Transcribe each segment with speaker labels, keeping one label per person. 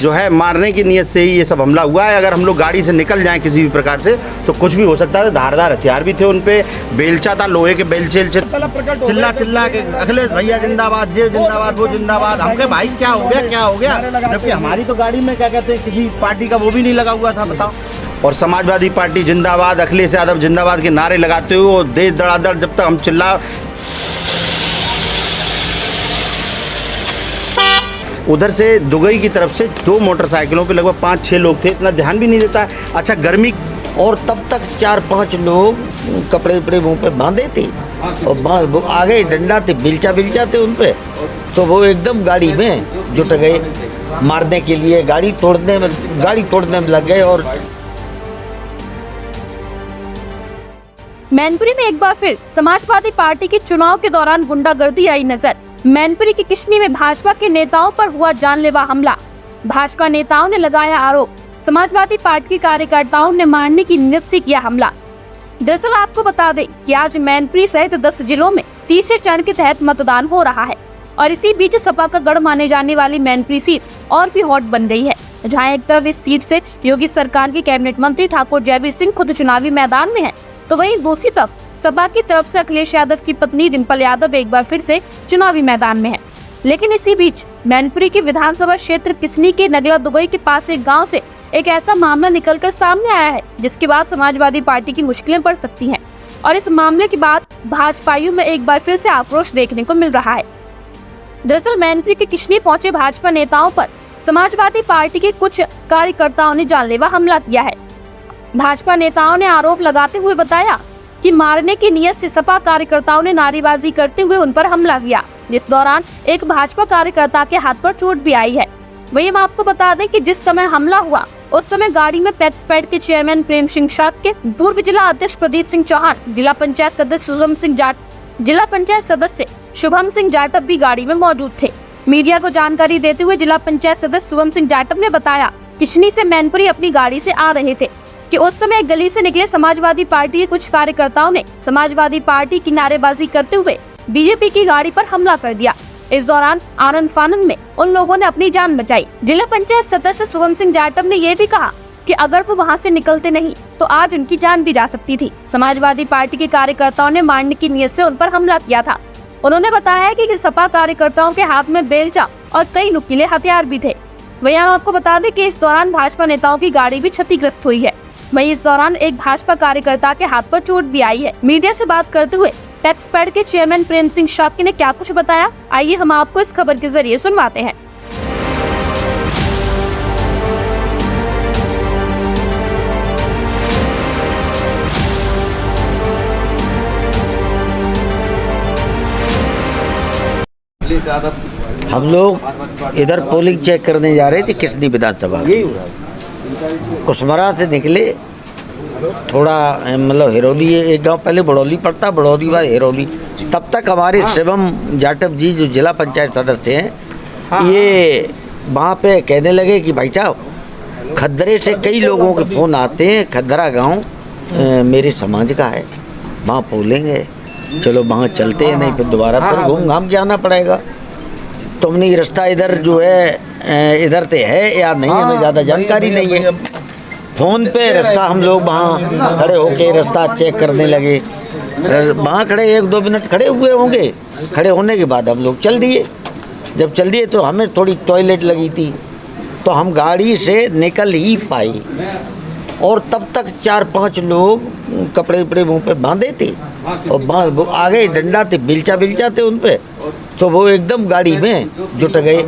Speaker 1: जो है मारने की नीयत से ही ये सब हमला हुआ है। अगर हम लोग गाड़ी से निकल जाएं किसी भी प्रकार से तो कुछ भी हो सकता है। धारदार हथियार भी थे उन पे, बेलचा था, लोहे के बेलचे चिल्ला चिल्ला के अखिलेश भैया जिंदाबाद, ये जिंदाबाद, वो जिंदाबाद। हम कहे भाई क्या हो गया, क्या हो गया, जबकि हमारी तो गाड़ी में क्या कहते हैं किसी पार्टी का वो भी नहीं लगा हुआ था, बताओ। और समाजवादी पार्टी जिंदाबाद, अखिलेश यादव जिंदाबाद के नारे लगाते हुए वो देश धड़ाधड़ जब तक हम चिल्ला। उधर से दुगई की तरफ से 2 मोटरसाइकिलों पे लगभग 5-6 लोग थे, इतना ध्यान भी नहीं देता है। अच्छा गर्मी,
Speaker 2: और तब तक 4-5 लोग कपड़े उपड़े मुँह पे बांधे थे और वो आगे डंडा थे, बिलचा थे उन पे, तो वो एकदम गाड़ी में जुट गए मारने के लिए, गाड़ी तोड़ने में लग गए। और
Speaker 3: मैनपुरी में एक बार फिर समाजवादी पार्टी के चुनाव के दौरान गुंडागर्दी आई नजर। मैनपुरी की किशनी में भाजपा के नेताओं पर हुआ जानलेवा हमला। भाजपा नेताओं ने लगाया आरोप, समाजवादी पार्टी के कार्यकर्ताओं ने मारने की नीयत से किया हमला। दरअसल आपको बता दें कि आज मैनपुरी सहित 10 जिलों में तीसरे चरण के तहत मतदान हो रहा है और इसी बीच सपा का गढ़ माने जाने वाली मैनपुरी सीट और भी हॉट बन गई है, जहाँ एक तरफ इस सीट से योगी सरकार के कैबिनेट मंत्री ठाकुर जयवीर सिंह खुद चुनावी मैदान में है, तो वहीं दूसरी तरफ सपा की तरफ से अखिलेश यादव की पत्नी डिंपल यादव एक बार फिर से चुनावी मैदान में है। लेकिन इसी बीच मैनपुरी के विधानसभा क्षेत्र किसनी के नगला दुगई के पास एक गांव से एक ऐसा मामला निकलकर सामने आया है जिसके बाद समाजवादी पार्टी की मुश्किलें बढ़ सकती हैं और इस मामले के बाद भाजपाइयों में एक बार फिर से आक्रोश देखने को मिल रहा है। दरअसल मैनपुरी के किशनी पहुंचे भाजपा नेताओं पर समाजवादी पार्टी के कुछ कार्यकर्ताओं ने जानलेवा हमला किया है। भाजपा नेताओं ने आरोप लगाते हुए बताया कि मारने की नीयत से सपा कार्यकर्ताओं ने नारेबाजी करते हुए उन पर हमला किया, जिस दौरान एक भाजपा कार्यकर्ता के हाथ पर चोट भी आई है। वहीं हम आपको बता दें कि जिस समय हमला हुआ उस समय गाड़ी में पैक्सपैड के चेयरमैन प्रेम सिंह शाक्य, पूर्व जिला अध्यक्ष प्रदीप सिंह चौहान, जिला पंचायत सदस्य शुभम सिंह जाटव भी गाड़ी में मौजूद थे। मीडिया को जानकारी देते हुए जिला पंचायत सदस्य शुभम सिंह जाटव ने बताया किशनी से मैनपुरी अपनी गाड़ी से आ रहे थे कि उस समय एक गली से निकले समाजवादी पार्टी के कुछ कार्यकर्ताओं ने समाजवादी पार्टी की नारेबाजी करते हुए बीजेपी की गाड़ी पर हमला कर दिया। इस दौरान आनन फानन में उन लोगों ने अपनी जान बचाई। जिला पंचायत सदस्य शुभम सिंह जाटव ने यह भी कहा कि अगर वो वहां से निकलते नहीं तो आज उनकी जान भी जा सकती थी। समाजवादी पार्टी के कार्यकर्ताओं ने मारने की नीयत से उन पर हमला किया था। उन्होंने बताया कि सपा कार्यकर्ताओं के हाथ में बेलचा और कई नुकीले हथियार भी थे। वहीं हम आपको बता दें कि इस दौरान भाजपा नेताओं की गाड़ी भी क्षतिग्रस्त हुई है। वहीं इस दौरान एक भाजपा कार्यकर्ता के हाथ पर चोट भी आई है। मीडिया से बात करते हुए पैक्सपैड के चेयरमैन प्रेम सिंह शाक्य ने क्या कुछ बताया, आइए हम आपको इस खबर के जरिए सुनवाते हैं।
Speaker 2: हम लोग इधर पोलिंग चेक करने जा रहे थे किशनी विधानसभा, कुशमरा से निकले, थोड़ा मतलब हिरौली, एक गांव पहले बड़ौली पड़ता, बड़ौली बाद हिरौली। तब तक हमारे शिवम जाटव जी जो जिला पंचायत सदस्य हैं, ये वहाँ पे कहने लगे कि भाई साहब खद्दरे से कई लोगों के फ़ोन आते हैं, खद्दरा गांव मेरे समाज का है, वहाँ पोलिंग है, चलो वहाँ चलते हैं, नहीं फिर दोबारा फिर घूम घाम के आना पड़ेगा। तुमने ये रास्ता इधर जो है इधर से है या नहीं, हमें ज़्यादा जानकारी नहीं है। फ़ोन पे रास्ता हम लोग वहाँ खड़े होके रास्ता चेक करने लगे, वहाँ खड़े 1-2 मिनट खड़े हुए होंगे। खड़े होने के बाद हम लोग चल दिए। जब चल दिए तो हमें थोड़ी टॉयलेट लगी थी तो हम गाड़ी से निकल ही पाए और तब तक 4-5 लोग कपड़े उपड़े मुँह पे बांधे थे और वो आगे डंडा थे, बिलचा थे उन पे, तो वो एकदम गाड़ी में जुट गए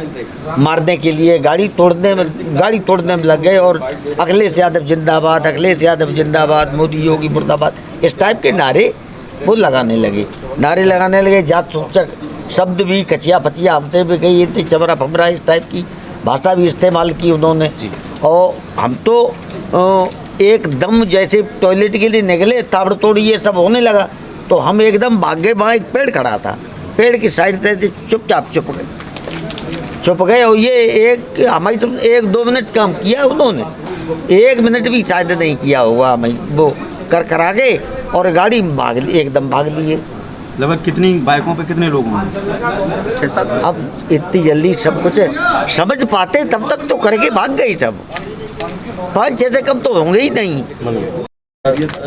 Speaker 2: मारने के लिए, गाड़ी तोड़ने में लग गए। और अखिलेश यादव जिंदाबाद, अखिलेश यादव जिंदाबाद, मोदी योगी मुर्दाबाद, इस टाइप के नारे वो लगाने लगे। जात सूचक शब्द भी, कचिया पचिया हमसे भी कही थी, चमरा फमरा, इस टाइप की भाषा भी इस्तेमाल की उन्होंने। और हम तो एकदम जैसे टॉयलेट के लिए निकले, ताबड़तोड़ ये सब होने लगा तो हम एकदम भागे। वहाँ एक पेड़ खड़ा था, पेड़ की साइड से चुपचाप छुप गए। और ये हमारी तो 1-2 मिनट काम किया उन्होंने, 1 मिनट भी शायद नहीं किया होगा, हमें वो कर आ गए और गाड़ी एकदम भाग लिए।
Speaker 4: लगभग कितनी बाइकों पे कितने लोग होंगे?
Speaker 1: 6-7।
Speaker 2: अब इतनी जल्दी सब कुछ समझ पाते तब तक तो करके भाग गए सब, 5-6 से कम तो होंगे ही नहीं।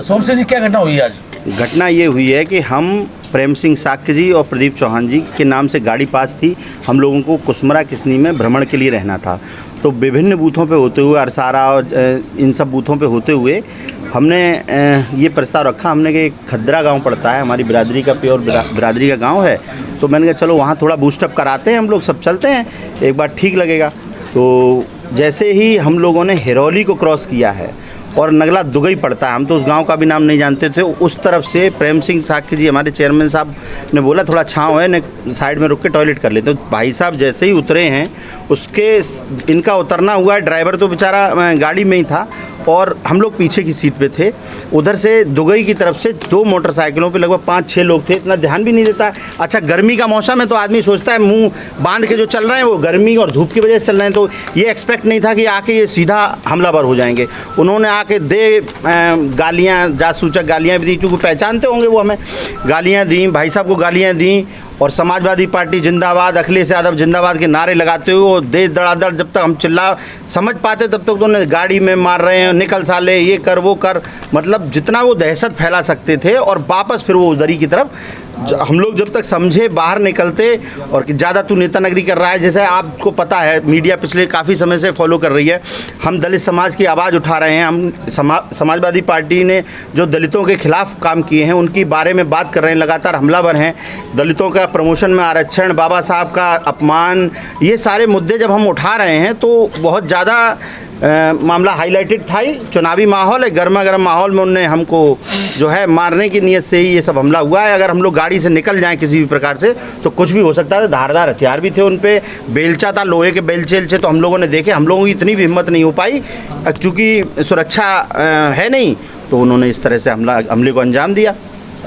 Speaker 5: सोमशेर जी, क्या घटना हुई आज?
Speaker 1: घटना ये हुई है कि हम प्रेम सिंह साक्य जी और प्रदीप चौहान जी के नाम से गाड़ी पास थी। हम लोगों को कुसमरा किसनी में भ्रमण के लिए रहना था, तो विभिन्न बूथों पे होते हुए, अरसारा और इन सब बूथों पे होते हुए हमने ये प्रस्ताव रखा। हमने कि खद्रा गांव पड़ता है, हमारी बिरादरी का प्योर बिरादरी का गांव है, तो मैंने कहा चलो वहाँ थोड़ा बूस्टअप कराते हैं, हम लोग सब चलते हैं, एक बार ठीक लगेगा। तो जैसे ही हम लोगों ने हिरौली को क्रॉस किया है और नगला दुगई पड़ता है, हम तो उस गांव का भी नाम नहीं जानते थे, उस तरफ से प्रेम सिंह साक्य जी हमारे चेयरमैन साहब ने बोला थोड़ा छाँव है न, साइड में रुक के टॉयलेट कर लेते। तो भाई साहब जैसे ही उतरे हैं, उसके इनका उतरना हुआ है, ड्राइवर तो बेचारा गाड़ी में ही था और हम लोग पीछे की सीट पे थे। उधर से दुगई की तरफ से 2 मोटरसाइकिलों पे लगभग 5-6 लोग थे, इतना ध्यान भी नहीं देता। अच्छा, गर्मी का मौसम है तो आदमी सोचता है मुंह बांध के जो चल रहे हैं वो गर्मी और धूप की वजह से चल रहे हैं, तो ये एक्सपेक्ट नहीं था कि आके ये सीधा हमलावर हो जाएंगे। उन्होंने आके गालियाँ, जासूचक गालियाँ भी दी, क्योंकि पहचानते होंगे वो हमें, गालियाँ दी, भाई साहब को गालियाँ दी और समाजवादी पार्टी जिंदाबाद, अखिलेश यादव जिंदाबाद के नारे लगाते हुए वो देश धड़ाधड़, जब तक हम चिल्ला समझ पाते तब तक तो उन्हें गाड़ी में मार रहे हैं, निकल साले, ये कर वो कर, मतलब जितना वो दहशत फैला सकते थे। और वापस फिर वो उधरी की तरफ हम लोग जब तक समझे बाहर निकलते और कि ज़्यादा तू नेता नगरी कर रहा है, जैसे आपको पता है मीडिया पिछले काफ़ी समय से फॉलो कर रही है, हम दलित समाज की आवाज़ उठा रहे हैं, हम समाजवादी पार्टी ने जो दलितों के खिलाफ काम किए हैं उनकी बारे में बात कर रहे हैं, लगातार हमलावर हैं, दलितों का प्रमोशन में आरक्षण, बाबा साहब का अपमान, ये सारे मुद्दे जब हम उठा रहे हैं तो बहुत ज़्यादा मामला हाईलाइटेड था ही। चुनावी माहौल है, गर्मा गर्म माहौल में उनने हमको जो है मारने की नीयत से ही ये सब हमला हुआ है। अगर हम लोग गाड़ी से निकल जाएं किसी भी प्रकार से तो कुछ भी हो सकता था। धारदार हथियार भी थे उन पे, बेलचा था, लोहे के बेलचे तो हम लोगों ने देखे। हम लोगों की इतनी भी हिम्मत नहीं हो पाई, क्योंकि सुरक्षा है नहीं, तो उन्होंने इस तरह से हमले को अंजाम दिया।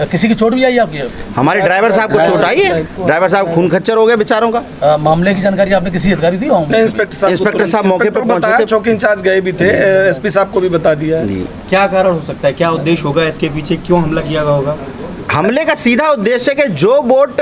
Speaker 5: किसी की चोट भी आई आपकी?
Speaker 1: हमारे ड्राइवर साहब को चोट आई है, ड्राइवर साहब खून खच्चर हो गए बेचारों का।
Speaker 5: मामले की जानकारी आपने किसी अधिकारी दी?
Speaker 1: इंस्पेक्टर साहब मौके पर पहुंचे थे,
Speaker 6: चौकी इंचार्ज गए भी थे, एसपी साहब को भी बता दिया है।
Speaker 4: क्या कारण हो सकता है, क्या उद्देश्य होगा इसके पीछे, क्यों हमला किया गया होगा?
Speaker 1: हमले का सीधा उद्देश्य है कि जो वोट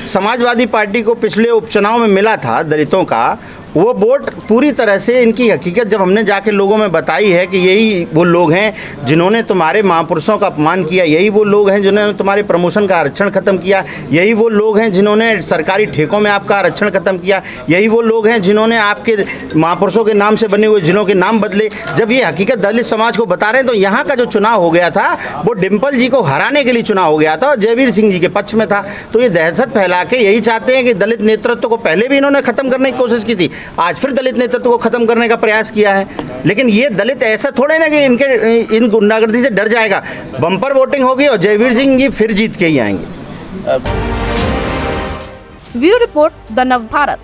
Speaker 1: समाजवादी पार्टी को पिछले उपचुनाव में मिला था दलितों का, वो वोट पूरी तरह से इनकी हकीकत जब हमने जाके लोगों में बताई है कि यही वो लोग हैं जिन्होंने तुम्हारे महापुरुषों का अपमान किया, यही वो लोग हैं जिन्होंने तुम्हारे प्रमोशन का आरक्षण खत्म किया, यही वो लोग हैं जिन्होंने सरकारी ठेकों में आपका आरक्षण खत्म किया, यही वो लोग हैं जिन्होंने आपके महापुरुषों के नाम से बने हुए जिलों के नाम बदले। जब ये हकीकत दलित समाज को बता रहे हैं, तो यहाँ का जो चुनाव हो गया था वो डिम्पल जी को हराने के लिए चुनाव हो गया था और जयवीर सिंह जी के पक्ष में था। तो ये दहशत फैला के यही चाहते हैं कि दलित नेतृत्व को पहले भी इन्होंने खत्म करने की कोशिश की थी, आज फिर दलित नेतृत्व को खत्म करने का प्रयास किया है। लेकिन ये दलित ऐसा थोड़े ना कि इन गुंडागर्दी से डर जाएगा। बम्पर वोटिंग होगी और जयवीर सिंह जी फिर जीत के ही आएंगे।
Speaker 3: ब्यूरो रिपोर्ट, द नव भारत।